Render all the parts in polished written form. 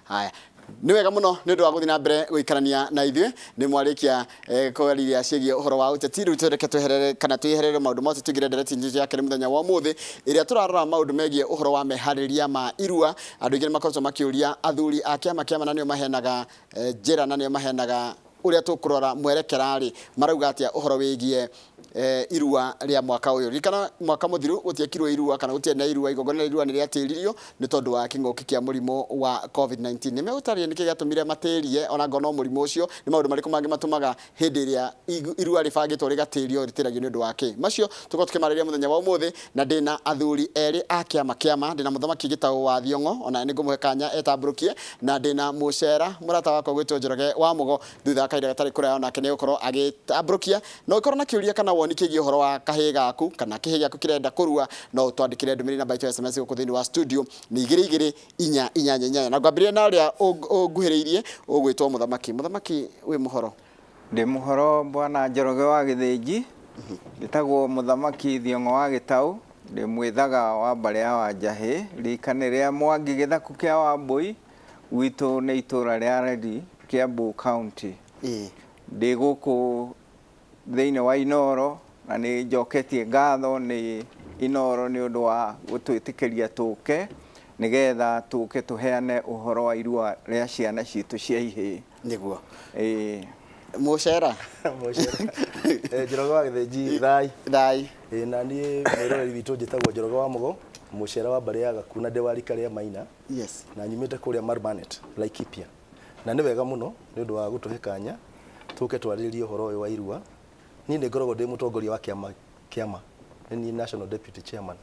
haya nĩ wega mũno nĩ ũndũ wa gũthiĩ na mbere gũikarania na ithuĩ nĩ mwarĩkia kwarĩria ciĩgiĩ ũhoro wa ũteti rĩu tũreke tweherere kana twĩherere maũndũ mothe tũigĩre ndereti njĩra yake mũthenya wa ũmũthĩ ĩrĩa tũrarora maũndũ megiĩ ũhoro wa meharĩrĩria ma irua andũ aingĩ nĩ makoretwo makĩũria athuri a kĩama na nĩo maheanaga njĩra na nĩo maheanaga ũrĩa tũkũrora mwerekera-rĩ marauga atĩa ũhoro wĩgiĩ irua rĩa mwaka ũyũ rikana mwaka mũthiru gũtiekirwo irua kana gũtiarĩ na irua igongona rĩa irua nĩ rĩatĩririo nĩ tondũ wa kĩng'ũki kĩa mũrimũ wa COVID-19 nĩ megũtarĩria nĩkĩ gĩatũmire matĩrie ona ngono mũrimũ ũcio nĩ maũndũ marĩkũ mangĩ matũmaga hĩndĩ ĩrĩa irua rĩbangĩtwo rĩgatĩrio rĩtĩragio nĩ ũndũ wa kĩ macio tũkorwo tũkĩmarĩria mũthenya wa ũmũthĩ na ndĩna athuri erĩ a kĩama ndĩna mũthamaki Gĩtaũ wa Thiong'o ona nĩ ngũmũhe kanya etambũrũkie na ndĩna Mũcera mũrata wakwa gwĩtwo Njoroge wa Mũgo thutha wa kahinda gatarĩ kũraya onake nĩ gũkorwo agĩtambũrũkia no ũkorwo na kĩũria kana woni kĩgiĩ ũhoro wa kahĩĩ gaku kana kĩhĩĩ gĩaku kĩrenda kũrua no twandĩkĩre ndũmĩrĩri namba itũ ya SMS gũkũ thĩinĩ wa studio nĩ 2288 na ngwambĩrĩria na ũrĩa ũnguhĩrĩirie ũgwĩtwo mũthamaki wĩ mũhoro ndĩ mũhoro bwana Njoroge wa Gĩthĩnji ndĩtagwo mũthamaki Thiong'o wa Gĩtaũ ndĩ mwĩthaga wa mbarĩ ya Wanjahĩ rikane rĩa Mwangi Gĩthaku kĩa Wambũi gwitũ nĩ itũra rĩa Redi Kiambu County ndĩ gũkũ thĩinĩ wa Inoro na nĩ njoketie ngatho nĩ Inoro nĩ ũndũ wa gũtwĩtĩkĩria tũke nĩgetha tũke tũheane ũhoro wa irua rĩa ciana citũ cia ihĩĩ nĩguo Mũcera Njoroge wa Gĩthĩnji thai na niĩ mwĩroreri witũ njĩtagwo Njoroge wa Mũgo Mũcera wa mbarĩ ya Gakuna ndĩ wa rika rĩa Maina na nyumĩte kũrĩa Marmanet Laikipia na nĩ wega mũno nĩ ũndũ wa gũtũhe kanya tũke twarĩrĩrie ũhoro ũyũ wa irua niĩ nĩ ngoragwo ndĩ mũtongoria wa kĩama nĩ national deputy chairman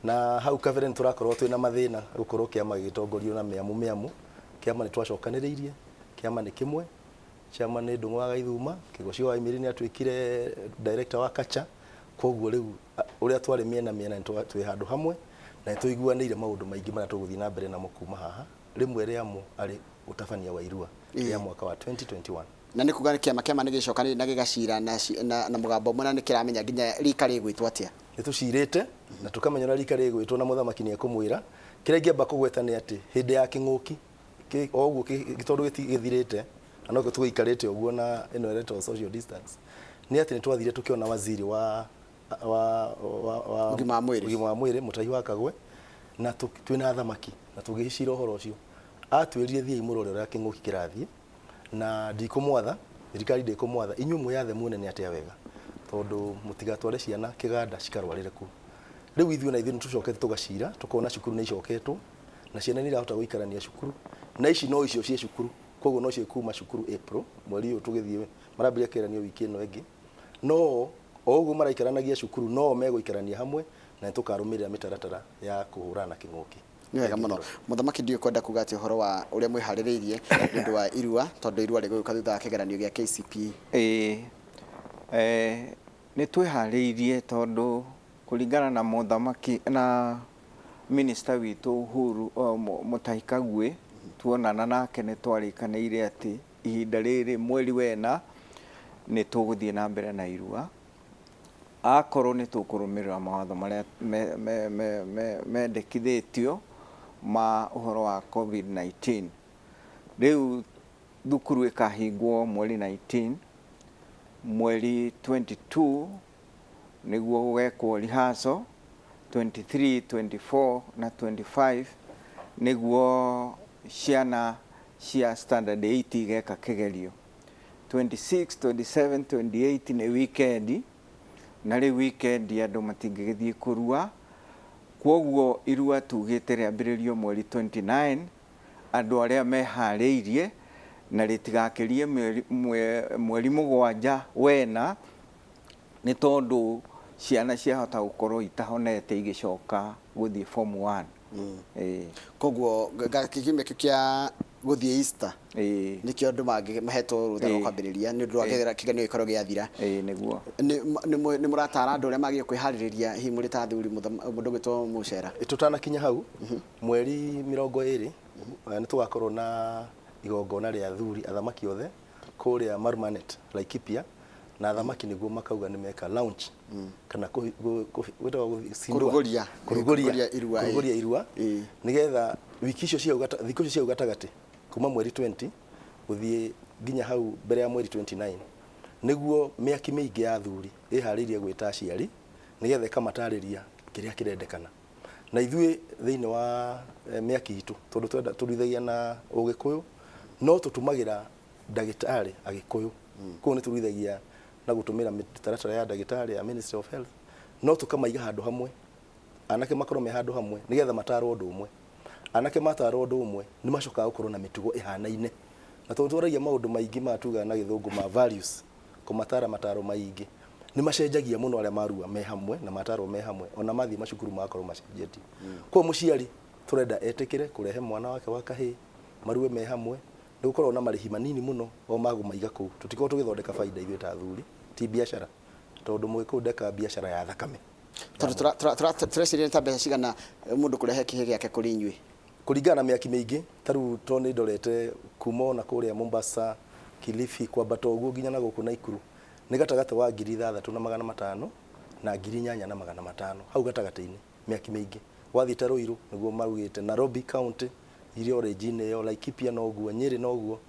na hau kabere nĩ tũrakorwo twĩna mathĩna gũkorwo kĩama gĩgĩtongorio na mĩamu kĩama nĩ twacokanĩrĩirie kĩama nĩ kĩmwe chairman nĩ Ndung'u wa Gaithuma Kĩgocio wa Imĩrĩ nĩ atuĩkire director wa Kacha koguo rĩu ũrĩa twarĩ mĩena nĩ twĩ handũ hamwe na tũiguanĩire maũndũ maingĩ marĩa tũgũthiĩ na mbere namo kuma haha rĩmwe rĩamo arĩ ũtabania wa irua rĩa mwaka wa 2021 na nĩ kuga kĩama nĩ gĩcokanĩrĩirie na gĩgacira na mũgambo ũmwe na nĩ kĩramenya nginya rika rĩgwĩtwo atĩa nĩ tũcirĩte na tũkamenya ũrĩa rika rĩgwĩtwo na mũthamaki nĩ ekũmwĩra kĩrĩa ingĩamba kũgweta nĩ atĩ hĩndĩ ya kĩng'ũki o ũguo tondũ gĩthirĩte na no tũgĩikarĩte ũguo na ĩno ĩretwo social distance nĩ atĩ nĩ twathire tũkĩona waziri wa ũgima wa mwĩrĩ Mũtahi wa Kagwe na twĩna thamaki na tũgĩcira ũhoro ũcio atwĩrire thiĩ imũrore ũrĩa kĩng'ũki kĩrathiĩ na ndikũmwatha thirikari ndĩkũmwatha inyuĩ mwĩyathe muone nĩ atĩa wega tondũ mũtigatware ciana kĩganda cikarwarĩre ku rĩu ithuĩ na ithuĩ nĩ tũcokete tũgacira tũkona cukuru nĩ icoketwo na ciana nĩ irahota gũikarania cukuru na ici no icio cie cukuru koguo no cio kuma cukuru April mweri ũyũ tũgĩthiĩ marambĩrĩria kĩgeranio wiki ĩno ĩngĩ no o ũguo maraikaranagia cukuru no megũikarania hamwe na nĩ tũkarũmĩrĩra mĩtaratara ya kũhũrana na kĩng'ũki nĩ wega mũno mũthamaki ndiũ kwenda kuga atĩ ũhoro wa ũrĩa mwĩharĩrĩirie nĩ ũndũ wa irua tondũ irua rĩgũka thutha wa kĩgeranio gĩa KCPE nĩ twĩharĩirie tondũ kũringana na mũthamaki na minister witũ Uhuru Mũtahi Kagwe tuonana nake nĩ twarĩkanĩire atĩ ihinda rĩrĩ mweri wena nĩ tũgũthiĩ na mbere na irua akorwo nĩ tũkũrũmĩrĩra mawatho marĩa mendekithĩtio ma ũhoro wa COVID-19 rĩu thukuru ĩkahingwo mweri 19 mweri 22 nĩguo gũgekwo rehearsal 23 24 na 25 nĩguo ciana cia standard 8 igeka kĩgerio 26 27 28 nĩ weekend na rĩ weekend andũ matingĩgĩthiĩ kũrua kwoguo irua tugĩte rĩambĩrĩrio mweri 29 andũ arĩa meharĩirie na rĩtigakĩrie mweri mũgwanja wena nĩ tondũ ciana ciahota gũkorwo itahonete igĩcoka gũthiĩ form 1 koguo gakĩgime kĩa gũthiĩ Easter nĩkĩo andũ mangĩ mahetwo rũtha rwa kwambĩrĩria nĩ ũndũ wa kĩgeranio gĩkorwo gĩathira nĩguo nĩ mũratara andũ arĩa magĩrĩire kwĩharĩrĩria hihi mũrĩ ta athuri mũndũ gwĩtwo Mũcera tũtanakinya hau mweri 20 nĩ tũgakorwo na igongona rĩa athuri athamaki othe kũrĩa Marmanet Laikipia na thamaki niguo makauga nĩ meka launch kana kuruguria irua nigetha wiki icio cia thikũ icio cia gatagati kuma mweri 20 guthie nginya hau mbere ya mweri 29 niguo mĩaki mĩingĩ ya athuri ĩharĩirie gwĩta aciari nigetha ĩkamatarĩria kĩrĩa kĩrendekana na ithuĩ thĩinĩ wa mĩaki itũ tondũ tũruithagia na ũgĩkũyũ no tũtũmagĩra ndagĩtarĩ agĩkũyũ kũu nĩ tũruithagia na gũtũmĩra mĩtaratara ya ndagĩtarĩ ya Ministry of Health no tũkamaiga handũ hamwe anake makorwo me handũ hamwe nigetha matarwo ũndũ ũmwe anake matarwo ũndũ ũmwe nĩ macokaga gũkorwo na mĩtugo ĩhanaine na tũtũragia maũndũ maingĩ matuga na gĩthũngũ ma values kũmatara mataro maingĩ nĩ macenjagia mũno arĩa marua me hamwe na matarwo me hamwe ona mathi macukuru makorwo macenjetie kwa mũciari tũrenda etĩkĩre kũrehe mwana wake wa kahĩĩ marue me hamwe nĩ gũkorwo na marĩhi manini mũno o magũmaiga kũu tũtikorwo tũgĩthondeka baida ithuĩ ta athuri ti biacara tondũ mũgĩkũyũ ndeka biacara ya thakame tondũ tũreciria ta mbeca cigana mũndũ kũrehe kĩhĩ gĩake kũrĩ inyuĩ kũringana na mĩaki mĩingĩ tarĩu to nĩ ndorete kuma na kũrĩa Mombasa Kilifi kwambata ũguo nginya na gũkũ Naikuru nĩ gatagata wa 3,500 na 8,500 hau gatagata-inĩ mĩaki mĩingĩ wathiĩ ta Ruiru nĩguo marugĩte Nairobi County iria origin yo Laikipia no guo Nyeri no guo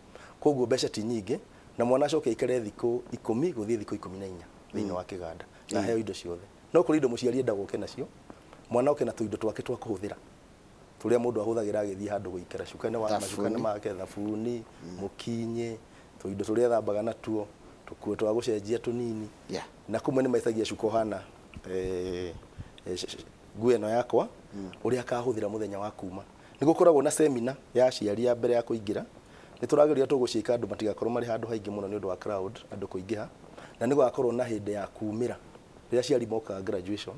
koguo mbeca ti nyingĩ na mwana acoke ikare thikũ 10 gũthiĩ thikũ 14 thĩinĩ wa kĩganda na heo indo ciothe no kũrĩ indo mũciari enda gũke nacio mwana oke na tũindo twake twa kũhũthĩra tũrĩa mũndũ ahũthagĩra agĩthiĩ handũ gũikara cukane wa macukane make thabuni mũkinye tũindo tũrĩa thambaga natuo tũkuo twa gũcenjia tũnini na kumwe nĩ maithagia cuko hana nguo ĩno yakwa ũrĩa akahũthĩra mũthenya wa kuma nĩ gũkoragwo na semina ya aciari ya mbere ya kũingĩra nĩ tũrageria tũgũciĩka andũ matigakorwo marĩ handũ haingĩ mũno nĩ ũndũ wa crowd andũ kũingĩha na nĩ gũgakorwo na hĩndĩ ya kumĩra rĩrĩa aciari mokaga graduation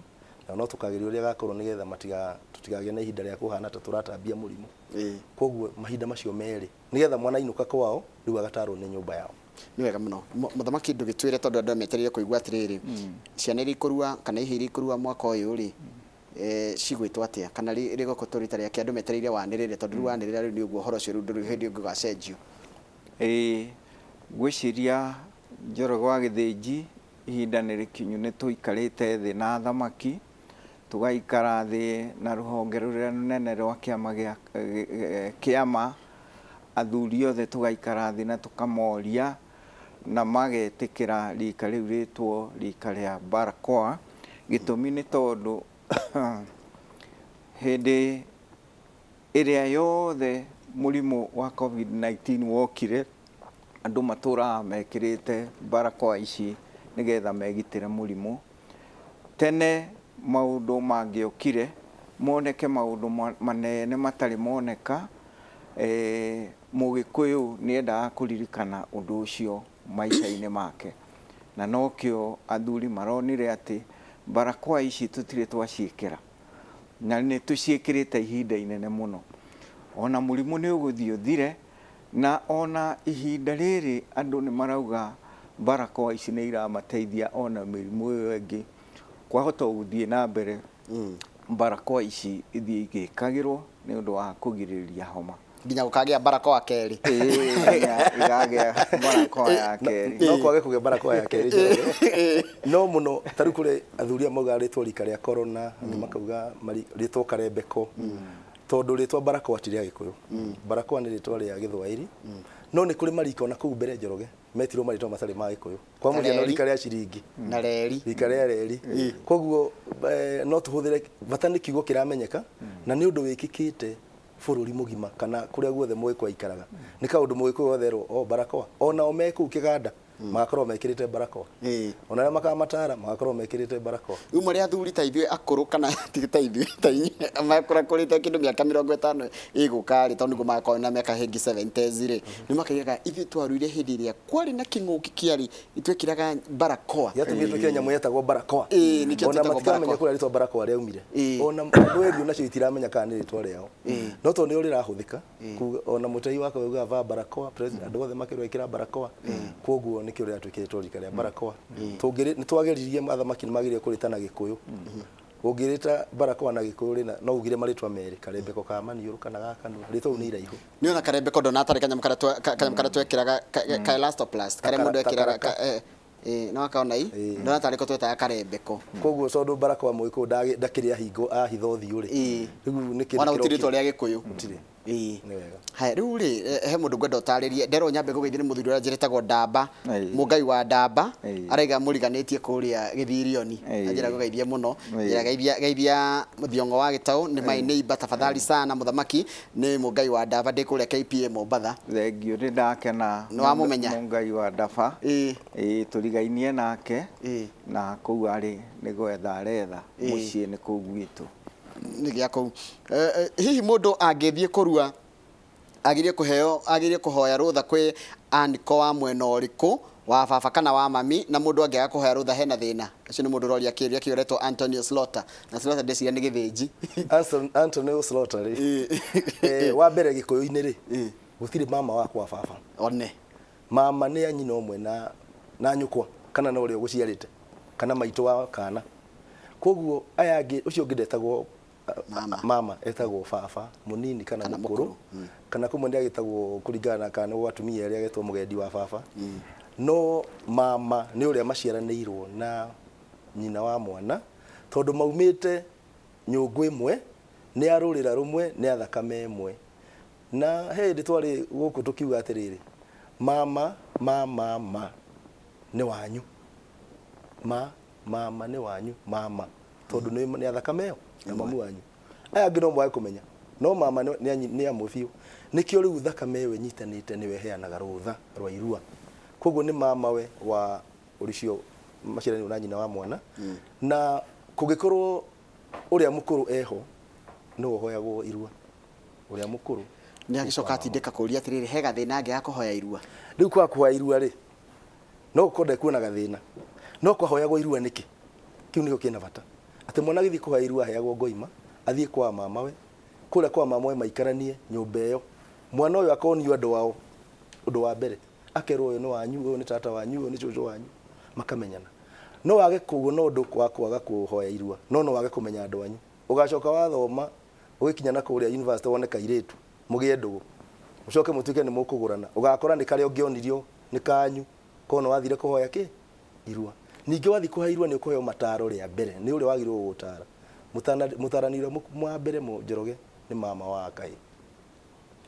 na no tũkageria ũrĩa gakorwo nĩgetha tũtigagĩe na ihinda rĩa kũhana ta tũratambia mũrimũ koguo mahinda macio merĩ nĩgetha mwana ainũka kwao rĩu agatarwo nĩ nyũmba yao nĩ wega mũno mũthamaki ndũgĩtwĩre tondũ andũ metereire kũigua atĩrĩrĩ ciana iria ikũrua kana ihĩĩ iria ikũrua mwaka ũyũ rĩ cigwĩtwo atĩa kana rĩgoko tũrita rĩake andũ metereire wanĩrĩre tondũ rĩu wanĩrĩre rĩu nĩ ũguo ũhoro ũcio rĩu ndũrĩ hĩndĩ ũngĩ ũgacenjio gwĩciria Njoroge wa Gĩthĩnji ihinda nĩ rĩkinyu nĩ tũikarĩte thĩ na thamaki tũgaikara thĩ na rũhonge rũrĩa rũnene rwa kĩama athuri othe tũgaikara thĩ na tũkamoria na magetĩkĩra rika rĩu rĩtwo rika rĩa barakoa gĩtũmi nĩ tondũ hĩndĩ ĩrĩa yothe mũrimũ wa COVID-19 wokire andũ matũraga mekĩrĩte barakoa ici nĩgetha megitĩre mũrimũ tene maũndũ mangĩokire moneke maũndũ manene matarĩ moneka mũgĩkũyũ nĩ endaga kũririkana ũndũ ũcio maica-inĩ make na nokĩo athuri maronire atĩ barakoa ici tũtirĩ twaciĩkĩra na nĩ tũciĩkĩrĩte ihinda inene mũno ona mũrimũ nĩ ũgũthiĩ ũthire na ona ihinda rĩrĩ andũ nĩ marauga barakoa ici nĩ iramateithia ona mĩrimũ ĩyo ĩngĩ kwahota gũthiĩ na mbere barakoa ici ithiĩ igĩkagĩrwo nĩ ũndũ wa kũgirĩrĩria homa nginya gũkagĩa barakoa kerĩ igagĩa barakoa ya kerĩ no kwage kũgĩa barakoa ya kerĩ no mũno tarĩu kũrĩ athuri amauga rĩtwa rika rĩa corona nĩ makauga rĩtwa karembeko tondũ rĩtwa barakoa ti rĩa Gĩkũyũ barakoa nĩ rĩtwa rĩa Gĩthwaĩri no nĩ kũrĩ marika ona kũu mbere Njoroge metirwo marĩtwa matarĩ ma Gĩkũyũ kwa mũhiano rika rĩa ciringi na reri rika rĩa reri koguo no tũhũthĩre bata nĩ kiugo kĩramenyeka na nĩ ũndũ wĩkĩkĩte bũrũri mũgima kana kũrĩa guothe mũgĩkũyũ aikaraga nĩ kaũndũ mũgĩkũyũ wothe erwo barakoa ona o me kũu kĩganda magakorwo mekĩrĩte barakoa ona arĩa makamatara magakorwo mekĩrĩte barakoa rĩu marĩ athuri ta ithuĩ akũrũ kana ti ta ithuĩ ta inyuĩ makũra kũrĩte kĩndũ mĩaka 50 ĩgũka rĩ tondũ nĩguo magakorwo na mĩaka hĩngĩ 70s rĩ nĩ makaigaga ithuĩ twaruire hĩndĩ ĩrĩa kwarĩ na kĩng'ũki kĩarĩ itwĩkĩraga barakoa yatumire twĩkĩra nyamũ yetagwo barakoa ona matikamenya kũrĩa rĩtwa barakoa rĩaumire ona andũ erio nacio itiramenya kana nĩ rĩtwa rĩao no tondũ nĩ rĩrahũthĩka ona mũtei wake auga barakoa president andũ othe makĩrwĩkĩra barakoa koguo nĩkĩo rĩa twĩkĩrĩtwo rika rĩa barakoa nĩ twageririe athamaki nĩ magĩrĩire kũrĩta na Gĩkũyũ ũngĩrĩta barakoa na Gĩkũyũ no ugire marĩtwa merĩ karembeko ka maniũrũ kana ga kanua rĩtwa rĩu nĩ iraihu nĩ ona karembeko ndona atarĩ kanyamũ karĩa twekĩraga ka elastoplast karĩa mũndũ ekĩraga no akaona ndona tariko tweta karembeko koguo condo barakoa muiko ndakiri ahingo ahitho thiu ri riu niki wana utirito ria gikuyu utire ni wega haya riu ri he mundu ngwenda utaririe ndero nyambe gugeithia ni muthuri uria njiritagwo ndamba mungai wa ndamba araiga muriganitie kuria githirioni anjira gugeithia muno geithia muthiongo wa gitau ni mai neighbor tafadhali sana muthamaki ni mungai wa ndamba ndikuria KPA Mombatha thengio ri ndakena no amumenya mungai wa ndaba turigainie nake na kuu ari ni gwetha retha mucii ni kuu gwitu ni gya kuu hihi mundu angithie kurua agirie kuhoya rutha kwi aniko wa mwena uriku wa baba kana wa mami na mundu angiaga kuhoya rutha hena thina acio ni mundu roria kiria kioretwo Antonio Slaughter na Slaughter ndeciria ni githinji Antonio Slaughter ri wa mbere gikuyu-ini ri gutiri mama wakwa baba one mama ni anyina omwe na nyukwa kana no rio guciarite kana maitu wa kana koguo aya angi ucio ngindetagwo mama etagwo baba munini kana mukuru kana kumwe ndi agitagwo kuringana kana watumia ria getwo mugendi wa baba no mama ni uria maciaranirwo na nyina wa mwana tondu maumite nyungu imwe ni arurira rumwe ni athakame imwe na hindi twari guku tukiuga atiriri mama ni wanyu mama ni wanyu mama tondu ni athakame yo na mamu wanyu aya ngino mwae kumenya no mama ni amubiu nikio riu thakame we nyitanite ni weheanaga rutha rwa irua koguo ni mama we wa uricio macirani na nyina wa mwana na kugikorwo uria mukuru eho no hoyagwo irua uria mukuru ni agicoka atindika kuria atiriri he gathina angi akuhoya irua riu kwa kuhoya irua ri no konde kuona gathina no kwahoyagwo irua niki kiu niko kina bata ati mwana githi kuhoya irua heagwo ngoima athie kwa mama we kule kwa mama we maikaranie nyumba iyo mwana uyu akonio andu wao undu wa mbere akerwo uyu ni wanyu uyu ni tata wanyu uyu ni cucu wanyu makamenyana no wage kuguo no ndu kwaga kuhoya irua no wage kumenya andu wanyu ugacoka wathoma ugikinya na kuria university wone kairetu mugie ndugu ucoke mutuike ni mukugurana ugakora ni kare ungionirio ni kanyu kono wathire kuhoya ki irua ningi wathi kuhoya irua ni ukuhoya mataro ria mbere ni uri wagirwo gutara mutaranire mwa mbere mu Njoroge ni mama wa Kai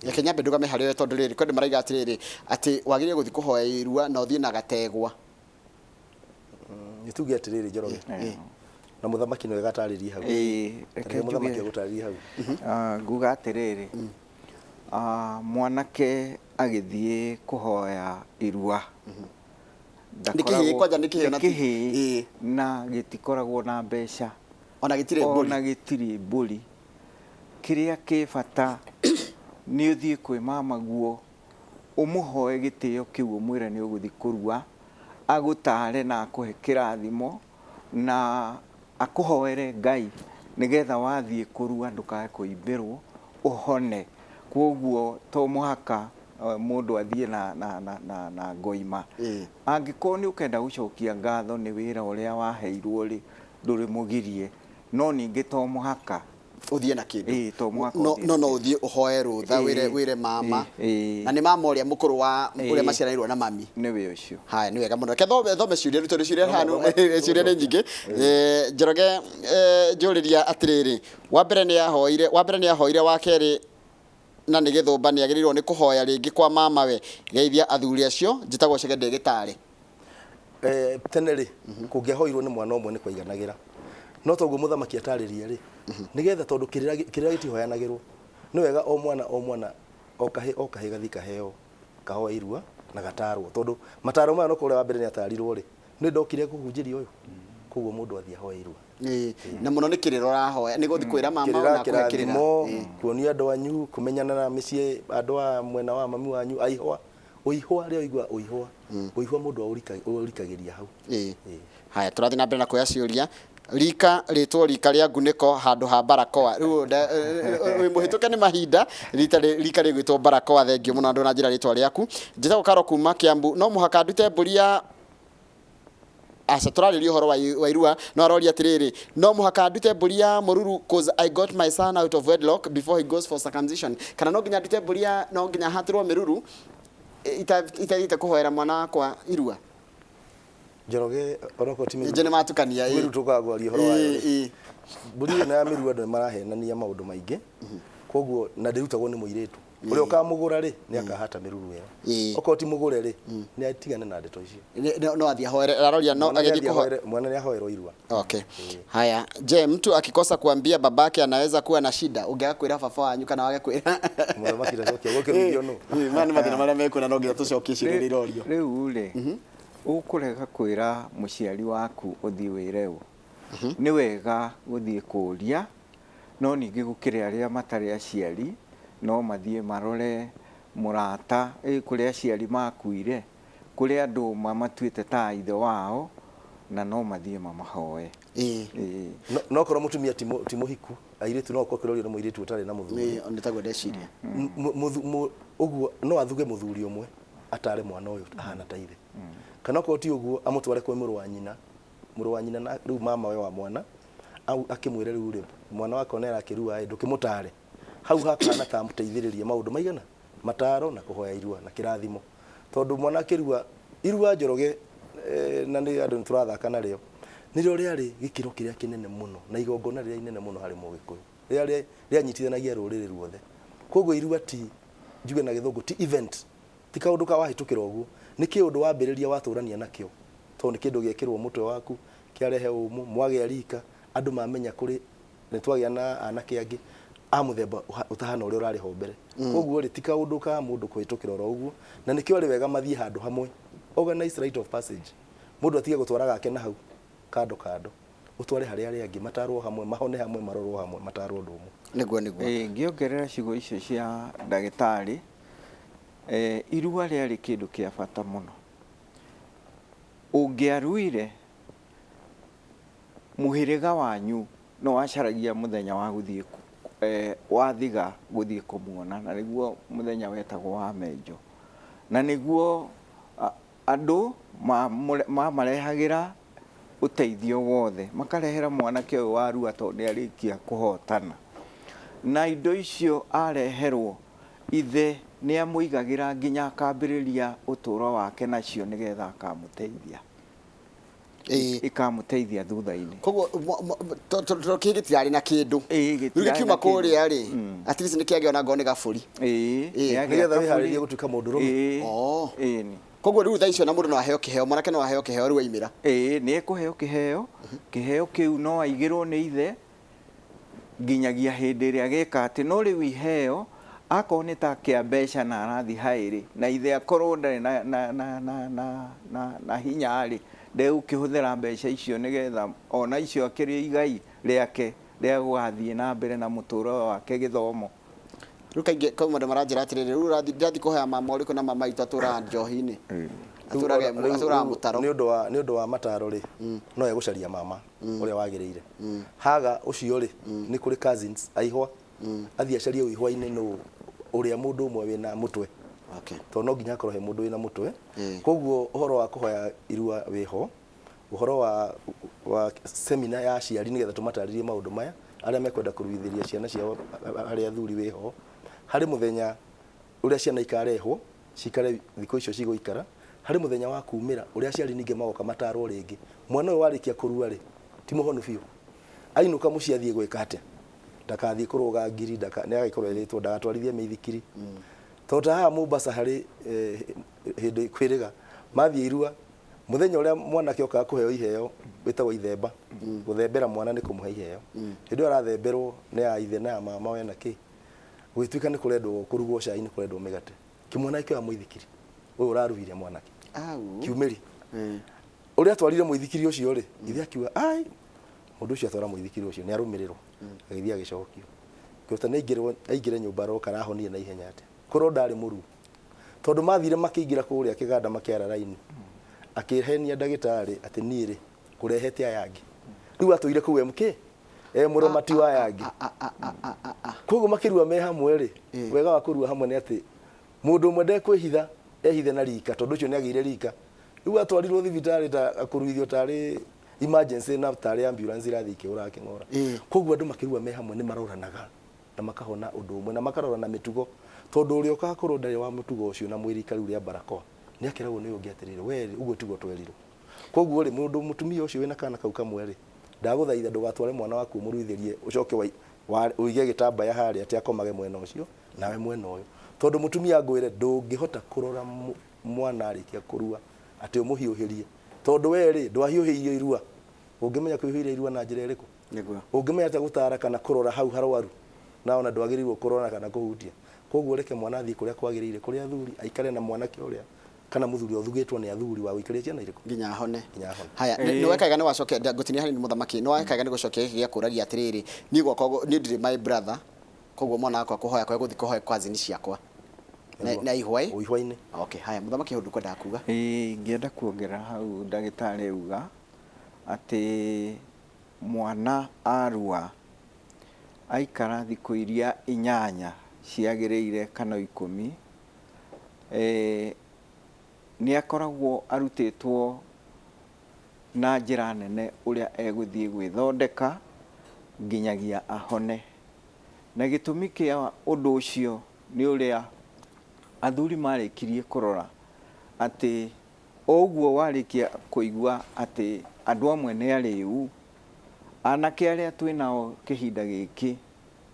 yake nyambe ndugame harĩ tondu rĩrĩ kwende maraiga atirĩrĩ ati wagirie guthi kuhoya irua na uthie na gategwa nituge atirĩrĩ Njoroge na muthamaki no gataririe hau reke muthamaki gutaririe hau nguga atirĩrĩ mwanake agithie kuhoya irua nikihi kwanja nikihi na gitikoragwo na mbeca ona gitiri mburi kiria kibata ni uthie kwi mama guo umuhoe gitio kiu umwire ni uguthi kurua agutare na akuhe kirathimo na akuhoere Ngai nigetha wathie kurua ndukae kuimbirwo uhone koguo to muhaka mundu athie na ngoima angiko ni ukenda gucokia ngatho ni wira uria waheirwo ri nduri mugirie no ningi to muhaka uthie na kindu no uthie uhoe rutha wire mama na ni mama uria mukuru wa uria maciarairwo na mami ni we ucio haya ni wega muno ke thome ciuria ruto ciuria hanu ciuria ni nyingi Njoroge njuriria atiriri wa mbere ni ahoire wa keri na ni githumba ni agirirwo ni kuhoya ringi kwa mama we geithia athuri acio njitagwo cege ndegitari teneri kungiahoirwo ni mwana omwe ni kwaiganagira no toguo muthamaki ataririe ri nigetha tondu kirira gitihoyanagirwo ni wega o mwana okahe gathika heo kahoya irua na gatarwo tondu mataro maya no kure wa mbere ni atarirwo ri ni ndokire kuhunjiria uyu koguo mundu athia hoya irua na muno ni kiriro rahoya ni guthi kwira mama na kwekirira kuonia andu anyu kumenyana na micii andu a mwena wa mami wanyu aihwa uihwa ria igwa uihwa mundu urikagiria hau haya turathi na mbere na kuya ciuria rika rĩtwo rika rĩa ngunĩko handũ ha barakoa rĩu mũhĩtũke nĩ mahinda rika rĩgwĩtwo barakoa thengio mũno andũ na njĩra rĩtwa rĩaku njĩtagwo Karo kuma Kiambu no mũhaka ndute mbũri ya aca tũrarĩria ũhoro wa irua no aroria atĩrĩrĩ no mũhaka ndute mbũri ya mũruru cause I got my son out of wedlock before he goes for circumcision kana no nginya ndute mbũri ya no nginya hatĩrwo mĩruru itathite kũhoera mwana wakwa irua Njoroge oroko timi nje nĩ matukania mwiru tukagwaria horo wayo mburi na ya miru andũ marahenania maũndũ maingĩ koguo na ndirutagwo nĩ mũiretu ũrĩa ũkamũgũra rĩ nĩ akahata mĩruru ĩyo okorwo ti mũgũre rĩ nĩ atigane na ndeto icio no athia hoere araroria no agĩthiĩ kuhoera mwana nĩ ahoerwo irua. Okay, haya, je, mtu akikosa kuambia babake anaweza kuwa na shida? Ungeaga kwĩra baba wanyu kana wage kwĩra mwana makiracokia gũkĩrugio no mwana mathina marĩa mekuna no nginya tucokie ciũria irorio rĩu rĩ ũkũrega kwĩra mũciari waku ũthiĩ wĩre ũ nĩ wega gũthiĩ kũria no ningĩ gũkĩrĩ arĩa matarĩ aciari no mathiĩ marore mũrata kũrĩ aciari makuire kũrĩ andũ mamatuĩte ta ithe wao na no mathiĩ mamahoe no korwo mũtumia ti mũhiku airĩtu no ũkorwo kĩrorio nĩ mũirĩtu ũtarĩ na mũthuri nĩ taguo ndeciria ũguo no athuge mũthuri ũmwe atare mwana ũyũ ahana ta ithe kana okorwo ti ũguo amũtware kwĩ mũrũ wa nyina na rĩu mama we wa mwana akĩmwĩre rĩu rĩ mwana wako nĩ arakĩrua ndũkĩmũtare hau hakana ta mũteithĩrĩrie maũndũ maigana mataro na kũhoya irua na kĩrathimo tondũ mwana akĩrua irua Njoroge na nĩ andũ tũrathaka narĩo nĩrĩo rĩarĩ gĩkĩro kĩrĩa kĩnene mũno na igongona rĩrĩa inene mũno harĩ Mũgĩkũyũ rĩrĩa rĩanyitithanagia rũrĩrĩ ruothe koguo irua ti njuge na gĩthũngũ ti event ti kaũndũ ka wahĩtũkĩra ũguo nĩ kĩũndũ wambĩrĩria watũrania nakĩo tondũ nĩ kĩndũ gĩekĩrwo mũtwe waku kĩarehe ũmũ mwagĩa rika andũ mamenya kũrĩ nĩ twagĩa na anake angĩ a mũthemba ũtahana ũrĩa ũrarĩ ho mbere koguo rĩ ti kaũndũ ka mũndũ kũhĩtũkĩra oro ũguo na nĩkĩo rĩ wega mathiĩ handũ hamwe organize rite of passage mũndũ atige gũtwara gake na hau kando ũtware harĩa arĩa angĩ matarwo hamwe mahone hamwe marorwo hamwe matarwo ũndũ ũmwe nĩguo ngĩongerera ciugo icio cia ndagĩtarĩ irua rĩarĩ kĩndũ kĩa bata mũno ũngĩaruire mũhĩrĩga wanyu no wacaragia mũthenya wa gũthiĩ wathiga gũthiĩ kũmuona na nĩguo mũthenya wetagwo wa menjo na nĩguo andũ mamarehagĩra ũteithio wothe makarehera mwanake ũyũ warua tondũ nĩ arĩkia kũhotana na indo icio areherwo ithe nĩ amũigagĩra nginya akambĩrĩria ũtũũro wake nacio nĩgetha akamũteithia ikamũteithia thutha-inĩ koguo kĩĩ gĩtirarĩ na kĩndũ rĩu gĩkiuma kũrĩa rĩ at least nĩ kĩagĩa ona ngoo nĩ gabũri nĩgetha wĩharĩrie gũtuĩka mũndũ rũme koguo rĩu thaa icio na mũndũ no aheo kĩheo mwanake no aheo kĩheo rĩu aimĩra nĩ ekũheo kĩheo kĩu no aigĩrwo nĩ ithe nginyagia hĩndĩ ĩrĩa gĩka atĩ no rĩu iheo akorwo nĩ ta kĩa mbeca na arathi haĩrĩ na ithe akorwo ndarĩ na hinya rĩ ndegũkĩhũthĩra mbeca icio nĩgetha ona icio akĩrĩ igai rĩake rĩa gũgathiĩ na mbere na mũtũũro wake gĩthomo rĩu kaingĩ kauma maranjĩra atĩrĩrĩ rĩu ũrathiĩ kũhoya mama ũrĩkũ na mama itũ atũraga njohi-inĩ atũraga mũtaro nĩ ũndũ wa mataro rĩ no egũcaria mama ũrĩa wagĩrĩire haga ũcio rĩ nĩ kũrĩ cousins aihwa athiĩ acarie ũihwa-inĩ nũ ũrĩa mũndũ ũmwe wĩna mũtwe tondũ no nginya akorwo he mũndũ wĩna mũtwe koguo ũhoro wa kũhoya irua wĩho ũhoro wa semina ya aciari nĩgetha tũmatarĩrie maũndũ maya arĩa mekwenda kũruithĩria ciana ciao harĩa athuri wĩho harĩ mũthenya ũrĩa ciana ikarehwo cikare thikũ icio cigũikara harĩ mũthenya wa kumĩra ũrĩa aciari ningĩ magoka matarwo rĩngĩ mwana ũyũ warĩkia kũrua rĩ ti mũhonu biũ ainũka mũciĩ athiĩ gwĩka atĩa ndakathiĩ kũrũga ngiri nĩagagĩkorwo erĩtwo ndagatwarithie mĩithikiri tondũ haha Mombasa harĩ hĩndĩ kwĩrĩga mathiĩ irua mũthenya ũrĩa mwanake okaga kũheo iheo wĩtagwo ithemba gũthembera mwana nĩ kũmũhe iheo hĩndĩ ĩyo arathemberwo nĩ ya ithe na ya mama we na kĩ gwĩtuĩka nĩ kũrendwo kũrugwo cai nĩ kũrendwo mĩgate kĩmwana kĩoya mũithikiri ũyũ ũraruhire mwanake kiumĩri ũrĩa atwarire mũithikiri ũcio rĩ ithe akiuga ai mũndũ ũcio atwara mũithikiri ũcio nĩ arũmĩrĩrwo agĩthiĩ agĩcokio kĩota nĩ aingĩre nyũmba roka arahonire na ihenya atĩ korwo ndarĩ mũru tondũ mathire makĩingĩra kũrĩa kĩganda makĩara raini akĩhenia ndagĩtarĩ atĩ niĩ rĩ kũrehete aya angĩ rĩu atũire kũu MK mũramati wa aya angĩ koguo makĩrua me hamwe rĩ wega wa kũrua hamwe nĩ atĩ mũndũ ũmwe ndekwĩhitha ehithe na rika tondũ ũcio nĩ agĩire rika rĩu atwarirwo thibitarĩ ta kũruithio tarĩ emergency na tarĩ ambulance irathiĩ ikĩũra kĩng'ora koguo andũ makĩrua me hamwe nĩ maroranaga na makahona ũndũ ũmwe na makarorana mĩtugo tondũ ũrĩa ũkakorwo ndarĩ wa mũtugo ũcio na mwĩrika rĩu rĩa barakoa nĩ akĩragwo nĩ ũngĩ atĩrĩrĩ we ũguo tiguo twerirwo koguo ri mundu mutumia ucio wina kana kau kamwe ri ndaguthaitha ndugatware mwana waku muruithirie ucoke uige gitambaya haria ati akomage mwena ucio nawe mwena uyu tondu mutumia ngwire ndungihota kurora mwana arikia kurua ati umuhiuhirie tondu we ri ndwahiuhiirio irua ungimenya kuhiuhiria irua na njira iriku niguo ungimenya ati gutara kana kurora hau harwaru na ona ndwagirirwo kurora kana kuhutia koguo reke mwana athii kuria kwagirire kuria athuri aikare na mwana kiuria kana muthuri othugitwo ni athuri wa guikaria ciana iriku nginya hone haya ni wekaga ni wacokia ngutinia hani ni muthamaki ni wekaga ni gucokia giki gia kuragia atiriri ni gwakwa ni ndiri my brother koguo mwana wakwa kuhoya kwa guthi kuhoya kwa zini ciakwa na ihwai-ini okay haya muthamaki hundu kwenda kuga ngienda kuongera hau ndagitari uga ati mwana arua aikara thiku iria 8 ciagiriire kana 10 ni akoragwo arutitwo na njira nene uria eguthii gwithondeka nginyagia ahone na gitumi kia undu ucio ni uria athuri marikirie kurora ati oguo warikia kuigua ati andu amwe ni ariu anake aria twinao kihinda giki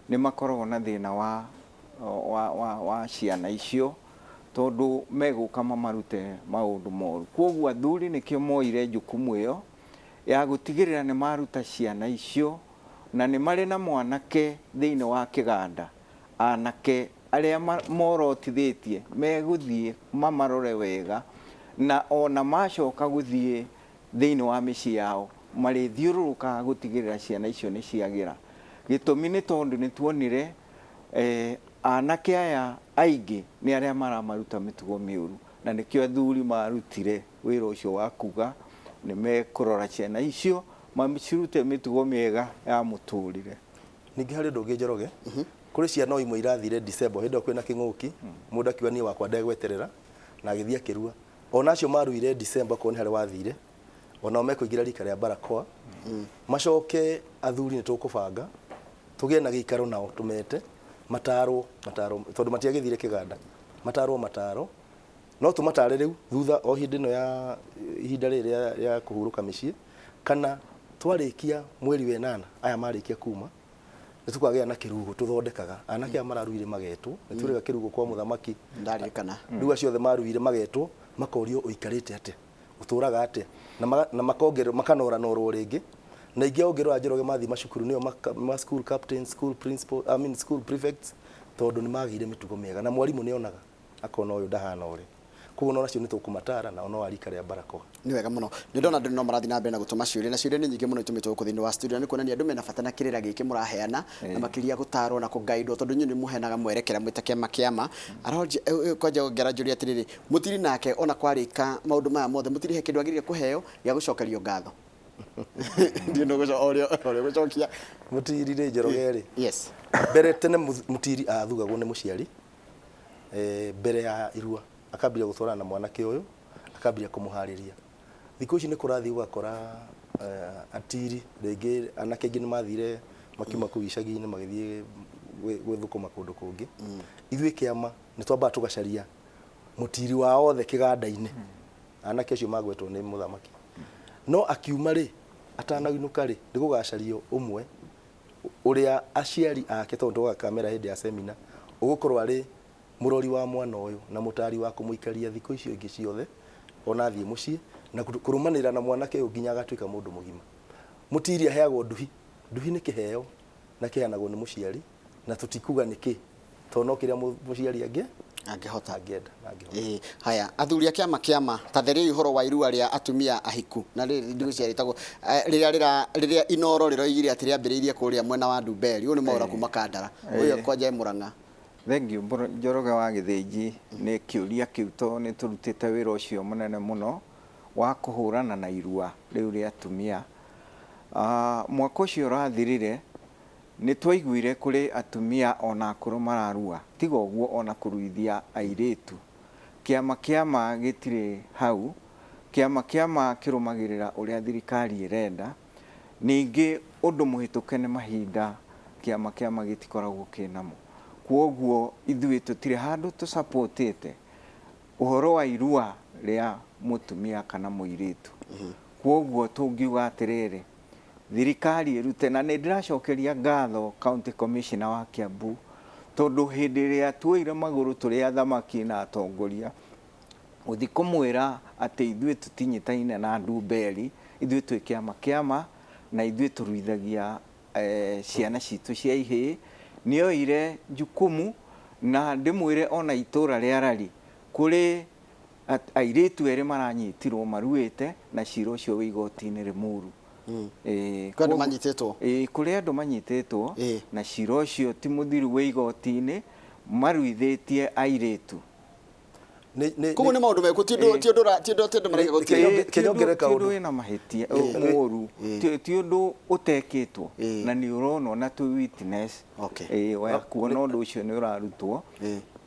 ni makoragwo na thina wa ciana icio tondu meguka marute maundu moru koguo athuri nikio moire jukumu iyo ya gutigirira ni maruta ciana icio na ni mari na mwanake thiini wa kiganda anake aria morotithitie meguthie mamarore wega na ona macoka guthie thiini wa micii yao mari thiururuka gutigirira ciana icio ni ciagira gitumi ni tondu ni tuonire anake aya aingi ni aria maramaruta mitugo miuru na nikio athuri marutire wira ucio wa kuga ni mekurora ciana icio mamicirute mitugo miega ya muturire ningi hari ndungi Njoroge kuri ciana imwe irathire December hindo kwina king'uki mundu akiwa nie wakwa ndegweterera na agithia kirua ona acio maruire December koni hari wathire ona mekuigira rika ria barakoa macoke athuri ni tukubanga tugie na giikaro nao tumete mataro tondu matiagithire kiganda mataro no tumatare riu thutha o hindi no ya ihinda riria ya kuhuruka micii kana twarikia mweri we 8 aya marikia kuma nitukwagea na kirugo tuthondekaga anake amararuire magetwo nituriga kirugo kwa muthamaki ndarikana riu acio the maruire magetwo makorio uikarite ate uturaga ate na makongero makanora norwo ringi na ingi ongerwa Njoroge mathi macukuru niyo ma school captains school principal school prefects tondu ni magire mitugo miega na mwarimu ni onaga akona uyu ndahana uri koguo no nacio nitukumatara na ono arika ria barakoa ni wega muno ni ndona andu no marathi na mbere na gutuma ciuria na ciuria ni nyingi muno itumitwo ku thini wa studio ni kuonania andu mena bata na kirira giki muraheana na makiria gutarwo na kugaidwo tondu nyu ni muhenaga mwerekera mwita kiama aroje kwaja ngera njuri atiriri mutiri nake ona kwarika maundu maya mothe mutiri he kindu agirire kuheo ya gucokerio ngatho ndio ndo gojo gocokia mutiri ri Njoroge ri yes mbere tene mutiri athugagwo ni muciari mbere ya irua akambira gutwara na mwanake uyu akambira kumuhariria thiku ici ni kurathi ugakora atiri ringi anake ingi ni mathire makima ku icagi-ini magithie gwithukuma kundu kungi ithui kiama ni twamba tugacaria mutiri wa othe kiganda-ini anake acio magwetwo ni muthamaki no akiuma ri atanaginuka ri ndigugacario umwe uria aciari ake tondu wa kamera hindi ya seminar ugukorwo ari murori wa mwana uyu na mutari wa kumuikaria thiku icio ingi ciothe ona thie mucii na kurumanira na mwanake uyu nginya agatuika mundu mugima mutiri aheagwo nduhi ni kiheo na kihanagwo ni muciari na tutikuga niki tono kiria muciari angehota angenda haya athuri kiama tatheri uhoro wa irua ria atumia ahiku na ndio ciaritagwo riria inoro riroigire ati riambiriirie kuria mwena wa Dumberi uyu ni maura kuma Kandara uyu kwaja Murang'a thengi Njoroge wa Githĩnji ni kiuria kiuto ni turutite wira ucio munene muno wa kuhurana na irua riu ria atumia mwaka ucio rathirire ni twaiguire kuri atumia ona akuru mararua tiga uguo ona kuruithia airitu kiama gitire hau kiama kirumagirira uria thirikari irenda ningi undu muhituke ni mahinda kiama gitikoragwo kinamo kwoguo ithui tutire handu tu supportete uhoro wa irua ria mutumia kana muiritu Kwoguo tungiuga atiriri thirikari irute, na nĩ ndĩracokeria ngatho county commissioner wa Kiambu tondu hindi ĩrĩa tuoire magũrũ tũrĩ athamaki na atongoria uthi kumwira ati ithuĩ tutinyitaine na ndumberi, ithuĩ twĩ kĩama na ithuĩ tũruithagia ciana citũ cia ihĩĩ, nĩoire jukumu na ndĩmwĩre ona itũra rĩa Rari kũrĩ airĩtu erĩ maranyitirwo maruĩte na cira ũcio wĩ igoti-inĩ Limuru. Kwandũ manyitĩtwo kũrĩ andũ manyitĩtwo na cira ũcio ti mũthiru wĩ igoti-inĩ, maruithĩtie airĩtu. Koguo nĩ maũndũ mekwo ti ũndũ mareka gũtirĩ kĩnyongereka ũndũ wĩna mahĩtia ũru, ti ũndũ ũtekĩtwo na nĩ ũronwo na tũ witness wa kuona ũndũ ũcio nĩ ũrarutwo.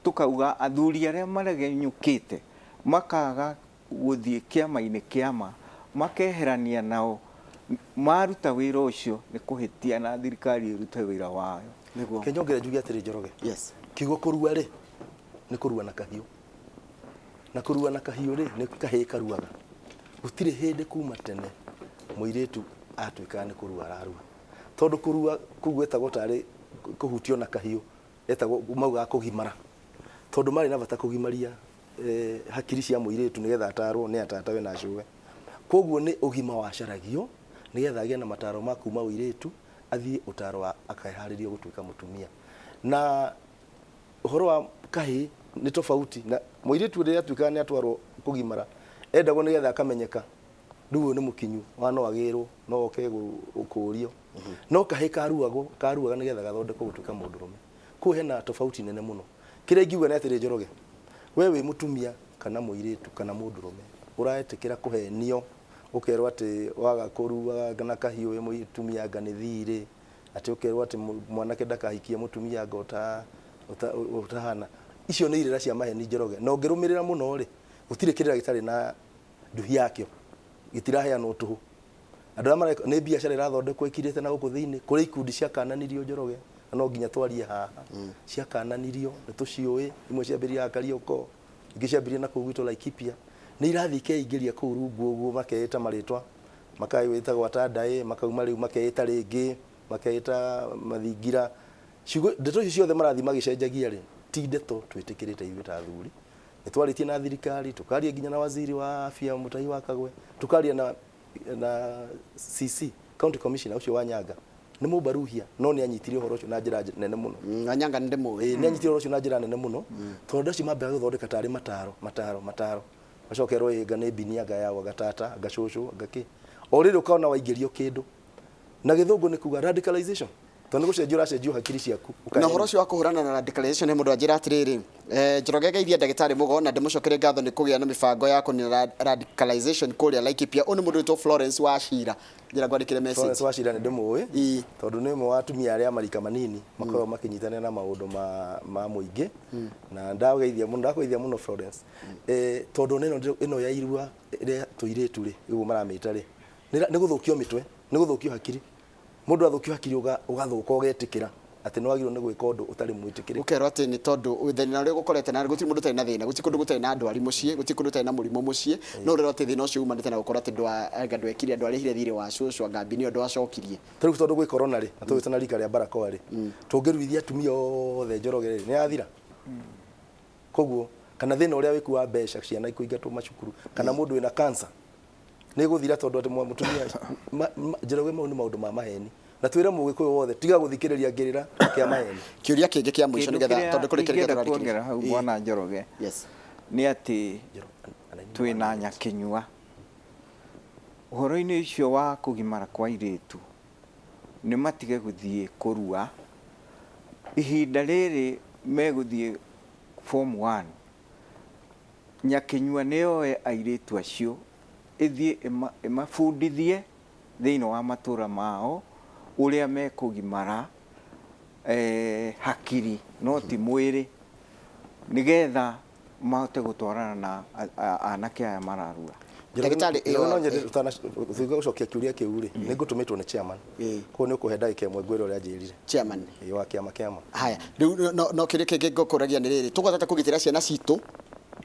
Tukauga athuri arĩa maregenyũkĩte makaga gũthiĩ kĩama makeherania nao, maruta wĩra ũcio nĩ kũhĩtia na thirikari ĩrute wĩra wayo. Kĩnyongere njuge atĩrĩ Njoroge, kiugo kũrua rĩ nĩ kũrua na kahiũ, na kũrua na kahiũ rĩ nĩ kahĩĩ karuaga. Gũtirĩ hĩndĩ kuma tene mũirĩtu atuĩkaga nĩ kũrua ararua, tondũ kũrua kũu gwetagwo tarĩ kũhutio na kahiũ, etagwo mauga kũgimara, tondũ marĩ na bata kũgimaria hakiri cia mũirĩtu nĩgetha atarwo nĩ atatawe na cũwe. Kwoguo nĩ ũgima wacaragio nĩgetha agĩe na mataro ma kuma ũirĩtu athiĩ ũtaro akaharĩrio gũtuĩka mũtumia. Na ũhoro wa kahĩĩ nĩ tofauti na mũirĩtu rĩrĩa atuĩkaga nĩ atwarwo kũgimara, endagwo nĩgetha akamenyeka rĩu nĩ mũkinyu wa no agĩrwo no oke gũkũrio, no kahĩĩ karuaga nĩgetha gathondekwo gũtuĩka mũndũrũme. Kũu hena tofauti nene mũno. Kĩrĩa ingiuga nĩ atĩrĩ Njoroge, we wĩ mũtumia kana mũirĩtu kana mũndũrũme ũraetĩkĩra kũhenio, ũkerwo atĩ waga kũrua na kahiũ wĩ mũtumia anga nĩ thirĩ, atĩ ũkerwo atĩ mwanake ndakahikie mũtumia anga ũtahana. Icio nĩ irĩra cia maheni Njoroge, na ũngĩrũmĩrĩra mũno rĩ gũtirĩ kĩrĩra gĩtarĩ na nduhi yakĩo, gĩtiraheanwo tũhũ. Andũ arĩa nĩ biacara ĩrathondekwo ĩkirĩte na gũkũ thĩinĩ, kũrĩ ikundi ciakananirio Njoroge, no nginya twarie haha, ciakananirio nĩ tũciũĩ, imwe ciambĩrĩria Karioko, ingĩ ciambĩrĩria na kũu gwitũ Laikipia, nĩ irathiĩ ikeingĩria kũu rungu ũguo makeĩta marĩtwa, makawĩta gwatandaĩ, makauma rĩu makeĩta rĩngĩ, makeĩta mathingira. Ndeto icio ciothe marathi magĩcenjagia rĩ ti ndeto twĩtĩkĩrĩte ithuĩ ta athuri. Nĩ twarĩtie na thirikari, tukaria nginya na waziri wa afya Mutahi wa Kagwe, tukaria na CC county commissioner ũcio wa Nyanga. Nĩ mũbaruhia no nĩ anyitire ũhoro ũcio na njĩra nene mũno. Nyanga nĩ ndĩmũĩ. Nĩ anyitire ũhoro ũcio na njĩra nene mũno, tondũ acio mambaga gũthondeka tarĩ mataro. Macokerwo ĩga nĩ bini anga yawa gatata, anga cũcũ, anga kĩ. O rĩrĩ ũkaona waingĩrio kĩndũ. Na gĩthũngũ nĩ kuga radicalization. Tondũ gũcenjio ũracenjio hakiri ciaku. Na ũhoro ũcio wa kũhũrana na radicalization nĩ mũndũ anjĩra atĩrĩrĩ, Njoroge Geithia ndagĩtarĩ Mũgo na ndĩmũcokere ngatho nĩ kũgĩa na mĩbango ya kũnina radicalization kũrĩa Laikipia. Ũyũ nĩ mũndũ wĩtwo Florence Wachira. Njĩra ngwandĩkĩre message. Florence Wachira nĩ ndĩmũĩ, tondũ nĩ ũmwe wa atumia arĩa marika manini makoragwo makĩnyitanĩra na maũndũ ma mũingĩ, na ndageithia mũno Florence. Tondũ ĩno ya irua ĩrĩa tũirĩtu rĩ ũguo maramĩta rĩ nĩ gũthũkio mĩtwe, nĩ gũthũkio hakiri. Mũndũ athũkio hakiri ũgathũka ũgetĩkĩra atĩ nĩ wagĩrĩirwo nĩ gwĩka ũndũ ũtarĩ mwĩtĩkĩre. Ũkerwo atĩ nĩ tondũ thĩna ũrĩa gũkoretwo na gũtirĩ mũndũ ũtarĩ na thĩna, gũtirĩ kũndũ gũtarĩ na ndwari mũciĩ, gũtirĩ kũndũ gũtarĩ na mũrimũ mũciĩ, no ũrĩa atĩ thĩna ũcio umanĩte na gũkorwo atĩ andũ ekire andũ arĩhire thirĩ wa cũcũ anga mbini ũndũ acokirie. Tondũ gwĩ corona rĩ na tũgĩte na rika rĩa barakoa rĩ tũngĩruithia atumia othe Njoroge rĩ nĩ yathira. Koguo kana thĩna ũrĩa wĩku wa mbeca ciana ikũingatwo macukuru kana mũndũ wĩna cancer nĩ gũthira tondũ atĩ mũtumia Njoroge mau nĩ maũndũ ma maheni. Na twĩre mũgĩkũyũ wothe tiga gũthikĩrĩria ngĩrĩra kĩa maheni. Kĩũria kĩngĩ kĩa mũico nĩgetha tondũ kũrĩ kĩrĩa tũrarĩkĩra hau bwana Njoroge nĩ atĩ twĩna nyakĩnyua ũhoro-inĩ ũcio wa kũgimara kwa airĩtu nĩ matige gũthiĩ kũrua. Ihinda rĩrĩ megũthiĩ form 1 nyakĩnyua nĩyoe airĩtu acio ĩthiĩ ĩmabundithie thĩinĩ wa matũra mao ũrĩa mekũgimara hakiri no ti mwĩrĩ, nĩgetha mahote gũtwarana na anake aya mararua. Ndagĩtarĩ no nyende gũcokia kĩũria kĩu rĩ nĩ ngũtũmĩtwo nĩ chairman. Koguo nĩ ũkũhe ndagĩka ĩmwe ngwĩre ũrĩa anjĩrire. Chairman wa kĩama. Haya, rĩu no kĩrĩa kĩngĩ ngũkũragia nĩ rĩrĩ, tũkũhota kũgitĩra ciana citũ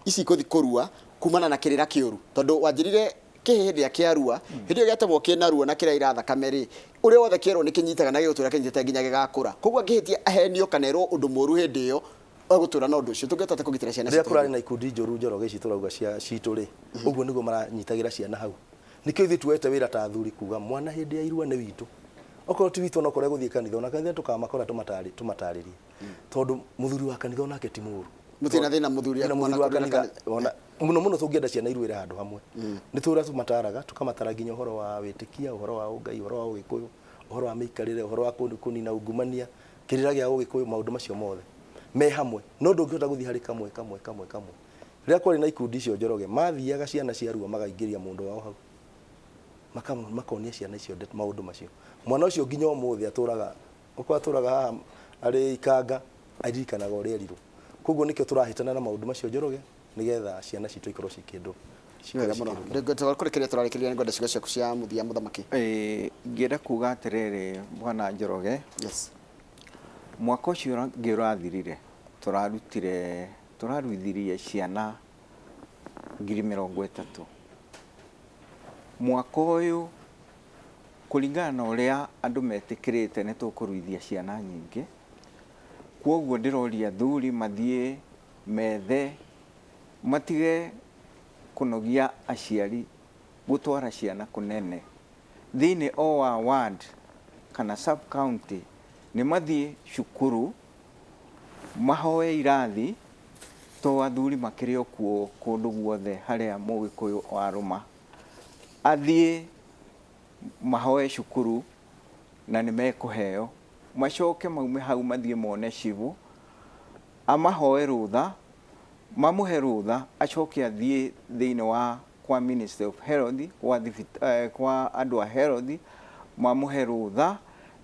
ici ikũthi kũrua kumana na kĩrĩra kĩũru, tondũ wanjĩrire kĩhĩndĩ kĩarua hĩndĩ gĩatagwo kĩna ruo na kĩrĩa irathakame rĩ ũrĩa wothe kĩerwo nĩkĩnyitaga na gĩgũtũra kĩnyitĩte nginya gĩgakũra koguo angĩhĩtia ahenio kana erwo ũndũ mũru hĩndĩ ĩyo agũtũra na ũndũ ũcio tũngĩhota kũgitĩra ciana rĩrĩa kũrarĩ na ikundi njũru njoroge ici tũrauga citũ rĩ ũguo nĩguo maranyitagĩra ciana hau nĩkĩo ithuĩ tuoete wĩra ta athuri kuga mwana hĩndĩ ya irua nĩ witũ okorwo ti witũ onokorwo gũthiĩ kanitha ona kanitha tũkamakora tũmatarĩrie tondũ mũthuri wa kanitha onake ti mũru mutina thina muthuri wa kanitha ona muno tũngĩenda ciana iruĩre handũ hamwe nĩ tũrĩa tũmataraga tukamatara nginya ũhoro wa wĩtĩkia ũhoro wa ũngai ũhoro wa ũgĩkũyũ ũhoro wa mĩikarĩre ũhoro wa kũnina ungumania kĩrĩra gĩa ũgĩkũyũ maũndũ macio mothe me hamwe no ndũngĩhota gũthiĩ harĩ kamwe rĩrĩa kwarĩ na ikundi icio njoroge mathiaga ciana cia rua magaingĩria mũndũ wao hau makonia ciana icio maũndũ macio mwana ũcio nginya ũmũthĩ atũraga haha arĩ ikanga aririkanaga ũrĩa erirwo koguo nĩkĩo tũrahĩtana na maũndũ macio njoroge nĩgetha ciana citũ ikorwo cikĩndwo wega mũno kũrekeria tũrarekeria nĩ ngwenda ciugo ciaku cia mũthia mũthamaki ngĩenda kuga atĩrĩrĩ bwana Njoroge mwaka ũcio ũngĩ ũrathirire tũraruithirie ciana 30,000 mwaka ũyũ kũringana na ũrĩa andũ metĩkĩrĩte nĩ tũkũruithia ciana nyingĩ kwoguo ndĩroria athuri mathiĩ methe matige kũnogia aciari gũtwara ciana kũnene thĩinĩ o wa ward kana sub county nĩ mathiĩ cukuru mahoe irathi to athuri makĩrĩ okuo kũndũ guothe harĩa mũgĩkũyũ warũma athiĩ mahoe cukuru na nĩ mekũheo macoke maume hau mathiĩ mone cibu amahoe rũtha mamuhe rũtha acoke athiĩ thĩinĩ wa kwa Ministry of Health kwa andũ a health mamuhe rũtha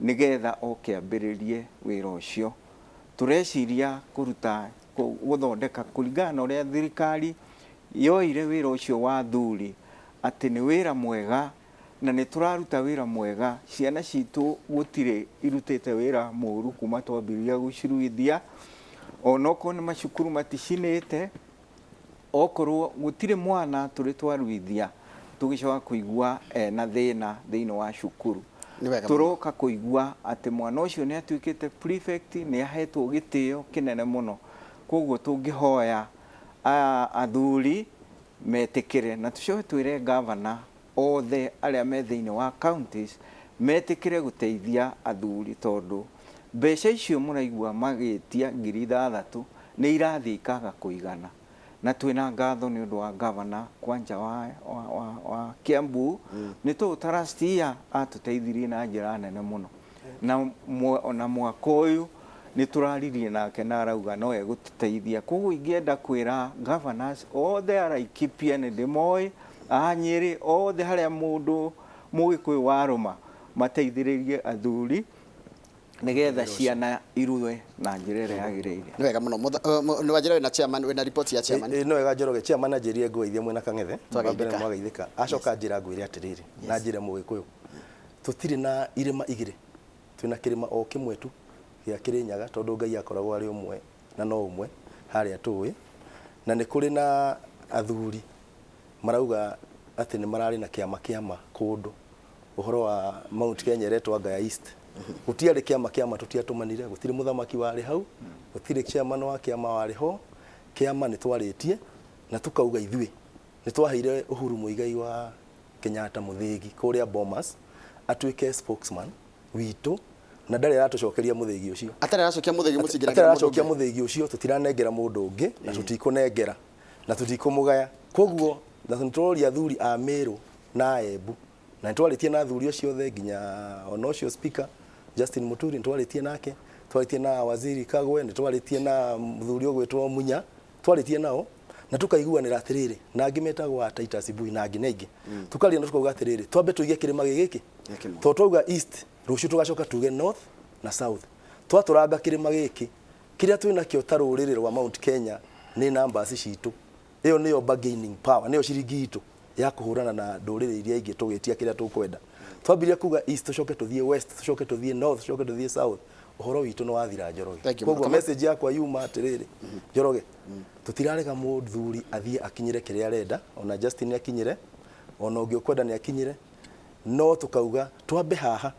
nĩgetha oke ambĩrĩrie wĩra ũcio tũreciria kũruta gũthondeka kũringana na ũrĩa thirikari yoire wĩra ũcio wa athuri atĩ nĩ wĩra mwega na nĩ tũraruta wĩra mwega ciana citũ gũtirĩ irutĩte wĩra mũru kuma twambĩrĩria gũciruithia onokorwo nĩ macukuru maticinĩte okorwo gũtirĩ mwana tũrĩ twaruithia tũgĩcoka kũigua na thĩna thĩinĩ wa cukuru tũroka kũigua atĩ mwana ũcio nĩ atuĩkĩte prefect nĩ ahetwo gĩtĩo kĩnene mũno koguo tũngĩhoya athuri metĩkĩre na tũcoke twĩre governor othe arĩa me thĩinĩ wa counties metĩkĩre gũteithia athuri tondũ mbeca icio mũraigua magĩtia 6,000 nĩ irathiĩ ikaga kũigana na twĩna ngatho nĩ ũndũ wa governor kwanja wa Kiambu nĩ tũtarastia atũteithirie na njĩra nene mũno na mwaka ũyũ nĩ tũraririe nake na arauga no egũtũteithia koguo ingĩenda kwĩra governors othe Laikipia nĩ ndĩmoĩ Nyĩrĩ othe harĩa mũndũ mũgĩkũyũ warũma mateithĩrĩrie athuri nĩgetha ciana irue na njĩra ĩrĩa yagĩrĩire nĩ wega mũno nĩ wanjĩra na chairman wĩna report ya chairman nĩ wega Njoroge chairman anjĩrie ngũithie mwena Kang'ethe twambere mwagaithĩka acoka njĩra ngwĩre atĩrĩrĩ na njĩra mũgĩkũyũ tũtirĩ na irĩma igĩrĩ twĩna kĩrĩma o kĩmwe tu gĩa Kĩrĩnyaga tondũ Ngai akoragwo arĩ ũmwe na no ũmwe harĩa tũĩ na nĩ kũrĩ na athuri marauga atĩ nĩ mararĩ na kĩama kũndũ ũhoro wa Mount Kenya rĩtwa Ngaya East gũtiarĩ kĩama tũtiatũmanire gũtirĩ mũthamaki warĩ hau gũtirĩ chairman wa kĩama warĩ ho kĩama nĩ twarĩtie na tukauga ithuĩ nĩ twaheire Uhuru Muigai wa Kenyatta mũthĩgi kũrĩa Bomas atuĩke spokesman witũ na ndarĩ aratũcokeria mũthĩgi ũcio ataracokia mũthĩgi ũcio tũtiranengera mũndũ ũngĩ na tũtikũnengera na tũtikũmũgaya koguo na tũroria athuri a Meru na Embu na twarĩtie na athuri acio othe nginya ona ũcio speaker Justin Muturi twarĩtie nake twarĩtie na waziri Kagwe nĩ twarĩtie na mũthuri ũgwĩtwo Munya twarĩtie nao na tukaiguanĩra atĩrĩrĩ na angĩ metagwo Titus Bui na angĩ na ingĩ tukaria na tukauga atĩrĩrĩ twambe tũige kĩrĩma gĩkĩ to twauga east rũciũ tugacoka tuge north na south twatũranga kĩrĩma gĩkĩ kĩrĩa twĩna kĩo ta rũrĩrĩ rwa Mount Kenya nĩ numbers citũ ĩyo nĩyo bargaining power nĩyo ciringi itũ ya kũhũrana na ndũrĩrĩ iria ingĩ tũgĩtia kĩrĩa tũkwenda twambirie kuga east tucoke tũthiĩ west tucoke tũthiĩ north tucoke tũthiĩ south ũhoro witũ nĩ wathira Njoroge koguo message yakwa yuma atĩrĩrĩ Njoroge tũtirarega mũthuri athiĩ akinyire kĩrĩa arenda ona Justin akinyire ona ũngĩ ũkwenda nĩ akinyire no tukauga twambe haha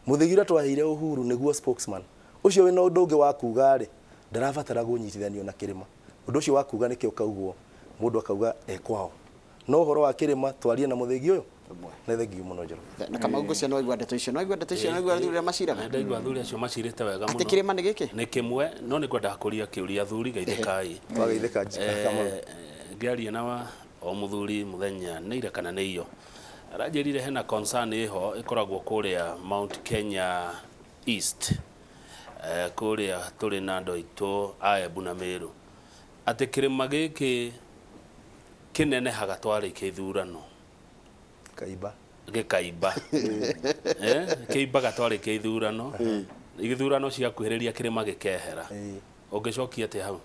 mũthigi ũrĩa twahire Uhuru nĩguo spokesman ucio wĩna ũndũ ũngĩ wa kuga rĩ ndarabatara gũnyitithanio na kĩrĩma ũndũ ũcio wa kuga nĩkĩo kaugwo mũndũ akauga ekwao no horo wa kĩrĩma twarie na mũthigi ũyũ na thengio mũno njoro na kama ũguo cia no igwa ndeto icio no igwa athuri maciraga ndaigua athuri acio macirĩte wega mũno atĩ kĩrĩma nĩ gĩkĩ nĩ kĩmwe no nĩ kwenda kũria kĩũria athuri geithĩkai twageithĩka ngĩaria na o mũthuri mũthenya nĩ ire kana nĩ iyo aranjĩrire hena concern iho ikoragwo kũrĩa Mount Kenya East kũrĩa tũrĩ na andũ aitũ Aembu na Meru atĩ kĩrĩma gĩkĩ kĩnenehaga twarĩkia ithurano kaimba gĩkaimba kĩimbaga twarĩkia ithurano ithurano ciakuhĩrĩria kĩrĩma gĩkehera ũngĩcokia atĩ hau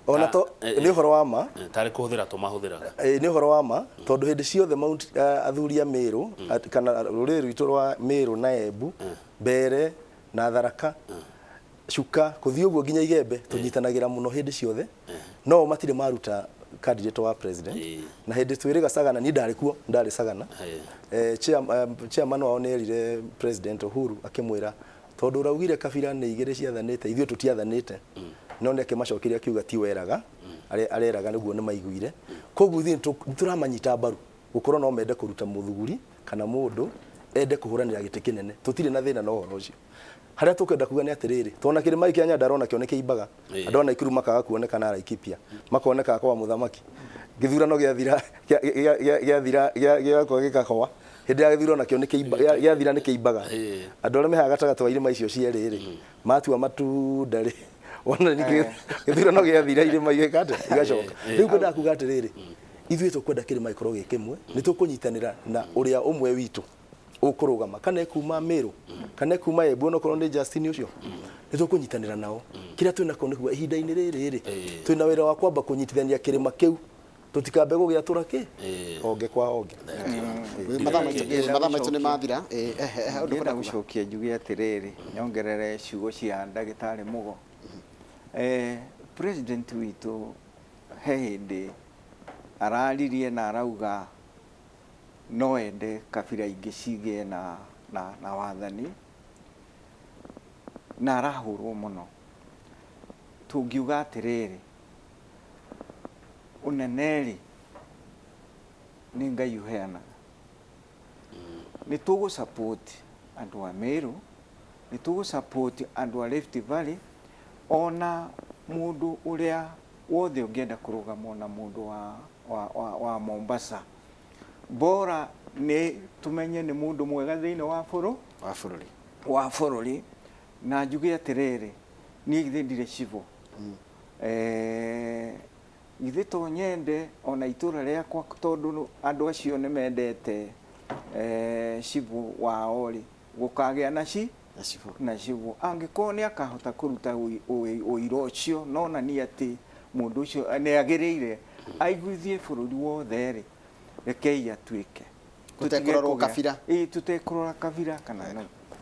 ona to nĩ ũhoro wa ma tarĩ kũhũthĩra tũmahũthĩraga nĩ ũhoro wa ma tondũ hĩndĩ ciothe Mount athuri a Meru kana rũrĩrĩ rwitũ rwa Meru na Embu Mbere na Tharaka Chuka kũthiĩ ũguo nginya Igembe tũnyitanagĩra mũno hĩndĩ ciothe no matirĩ maruta candidate wa president na hĩndĩ twĩrĩga Sagana ni ndarĩ kuo ndarĩ Sagana chairman wao nĩ erire president Uhuru akĩmwĩra tondũ ũraugire kabira nĩ igĩrĩ ciathanĩte ithuĩ tũtiathanĩte no nĩ akĩmacokirie akiuga ti weraga areraga nĩguo nĩ maiguire koguo ithuĩ nĩtũramanyita mbaru gũkorwo no mende kũruta mũthuguri kana mũndũ ende kũhũranĩra gĩtĩ kĩnene tũtirĩ na thĩna na ũhoro ũcio harĩa tũkwenda kuga nĩ atĩrĩrĩ tona kĩrĩma kĩa Nyandarua nakĩo nĩ kĩimbaga andũ ana Ikuru makaga kuoneka na Laikipia makoneka kwa mũthamaki gĩthurano gĩathira gĩkakoa hĩndĩ ya gĩthurano nakĩo nĩ gĩathira nĩ kĩimbaga andũ arĩa mehaga gatagatĩ wa irĩma icio cierĩ matua matunda rĩ ona gĩthurano gĩathira irĩma igĩkate igacoka rĩu kwenda kuga atĩrĩrĩ ithuĩ tũkwenda kĩrĩma gĩkorwo gĩ kĩmwe nĩ tũkũnyitanĩra na ũrĩa ũmwe witũ ũkũrũgama kana kuma Meru kana kuma Embu no korwo nĩ Justin ũcio nĩ tũkũnyitanĩra nao kĩrĩa twĩna ko nĩguo ihinda-inĩ rĩrĩ twĩna wĩra wa kwamba kũnyitithania kĩrĩma kĩu tũtikambe gũgĩatũra kĩ onge kwa onge mathaa maitũ nĩ mathira ndĩrenda gũcokia njuge atĩrĩrĩ nyongerere ciugo cia ndagĩtarĩ Mũgo president witũ he hĩndĩ araririe na arauga no ende kabira ingĩ cigĩe na wathani na arahũrwo mũno tũngiuga atĩrĩrĩ ũneneri nĩ Ngai ũheanaga nĩ tũgũ support andũ a Meru nĩ tũgũ support andũ a Rift Valley ona mũndũ ũrĩa wothe ũngĩenda kũrũgamwo na mũndũ wa Mombasa bora nĩ tumenye nĩ mũndũ mwega thĩinĩ wa bũrũri na njuge atĩrĩrĩ niĩ githĩ ndirĩ civil githĩ to nyende ona itũra rĩakwa tondũ andũ acio nĩ mendete civil wao rĩ gũkagĩa na civil angĩkorwo nĩ akahota kũruta ũira ũcio no nĩ atĩ mũndũ ũcio nĩ agĩrĩire aiguithie bũrũri wothe rĩ rekei atuĩke tũtekũrorwo kabira tũtekũrora kabira kana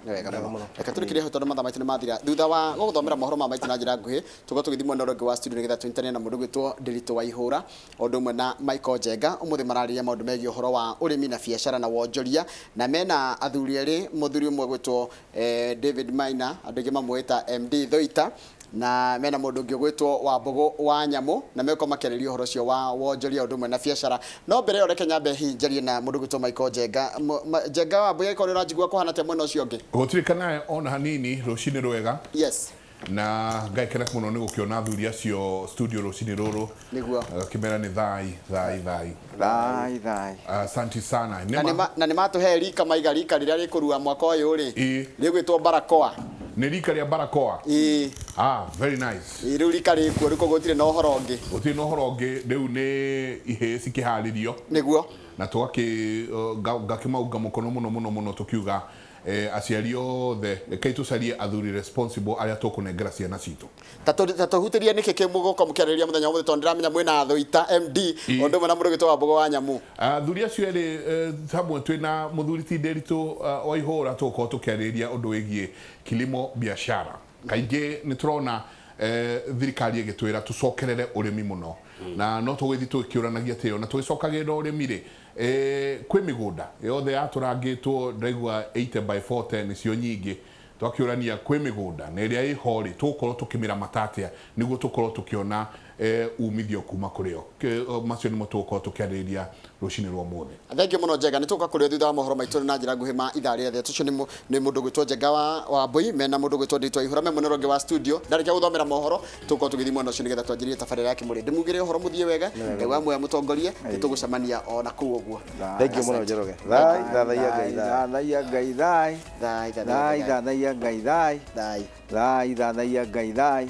reka tũrĩkĩrie hau tondũ mathaa maitũ nĩ mathira thutha wa gũgũthomera mohoro ma maitũ na njĩra nguhĩ tũkorwo tũgĩthiĩ mwena ũrĩa ũngĩ wa studio nĩgetha tũnyitane na mũndũ gwĩtwo Ndĩritũ wa Ihũra o ũndũ ũmwe na Michael Njenga ũmũthĩ mararĩria maũndũ megiĩ ũhoro wa ũrĩmi na biacara na wonjoria na mena athuri erĩ mũthuri ũmwe gwĩtwo David Maina andũ aingĩ mamwĩta MD Thoita na mena mũndũ ũngĩ gwĩtwo Wambũgũ wa Nyamũ na meko makĩarĩria ũhoro ũcio wa wonjoria ũndũ ũmwe na biacara no mbere ĩyo reke nyambe hinjarie na mũndũ gwĩtwo Michael Njenga Njenga Wambũgũ ĩkorwo ũranjigua kũhana te mwena ũcio ũngĩ gũtirika naye ona hanini rũcinĩ rwega yes na ngaikena mũno nĩ gũkĩona athuri acio studio rũcinĩ rũrũ nĩguo kĩmera nĩ thai asante sana na nĩ matũhe rika maiga rika rĩrĩa rĩkũrua mwaka ũyũ rĩ rĩgwĩtwo barakoa nĩ rika rĩa barakoa very nice rĩu rika rĩkuo rĩko gũtirĩ na ũhoro ũngĩ rĩu nĩ ihĩĩ cikĩharĩrio nĩguo na ngakĩmauga mũkono mũno tũkiuga aciari othe rekei tũcarie athuri responsible arĩa tũkũnengera ciana citũ ta tũhutĩrie nĩkĩ kĩmũgũka mũkĩarĩria mũthenya ũmũthĩ tondũ ndĩramenya mwĩna Thoita MD ũndũ ũmwe na mũndũ gwĩtwo Wambũgũ wa Nyamũ athuri acio erĩ hamwe twĩna mũthuri ti Ndĩritũ wa Ihũra tũkorwo tũkĩarĩria ũndũ wĩgiĩ kilimo biashara kaingĩ nĩ tũrona thirikari igitwira tucokerere urimi muno na no tugwithi tukiuranagia tio na tugicokagirira urimi ri kwi migunda yothe yaturangitwo ndaigua 80/40 nicio nyingi twakiurania kwi migunda na iria ihori tukorwo tukimira matatia niguo tukorwo tukiona umithio kuma kurio macio nimo tukorwo tukiarĩria rucini rwa mothe. Thank you muno Njenga, nĩ tũka kũrĩa thutha wa mohoro maitũ na njĩra nguhĩ ma ithaa rĩrĩa tũcio nĩ mũndũ gwĩtwo Njenga wa Mbui mena mũndũ gwĩtwo Nditwa Ihũra me mũnene ũngĩ wa studio ndarĩkia gũthomera mohoro tũkorwo tũgĩthiĩ mwena ũcio nĩgetha twanjĩrĩrie tabarĩra ya Kĩmũrĩ ndĩmugĩre ũhoro mũthiĩ wega Ngai wa muoya mũtongorie nĩtũgũcemania ona kũu ũguo. Thank you muno Njoroge. Thathaia Ngai thai thathaia Ngai thai thathaia Ngai thai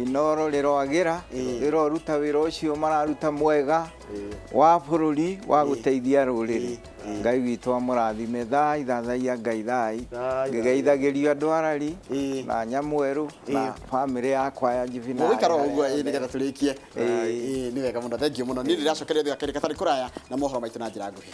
inoro rĩroagĩra rĩroruta wĩra ũcio mararuta mwega wa bũrũri wa gũteithia rũrĩrĩ. Ngai witũ amũrathime thai thathaia Ngai thai ngĩgeithagĩrio andũ arari na nyamweru na bamĩrĩ yakwa ya Njibina. Mũgũikara ũguo nĩgetha tũrĩkie nĩ wega mũno. Thank you mũno. Niĩ ndĩracokeria thĩ ya kerĩ gatarĩ kũraya na mohoro maitũ na njĩra nguhĩ.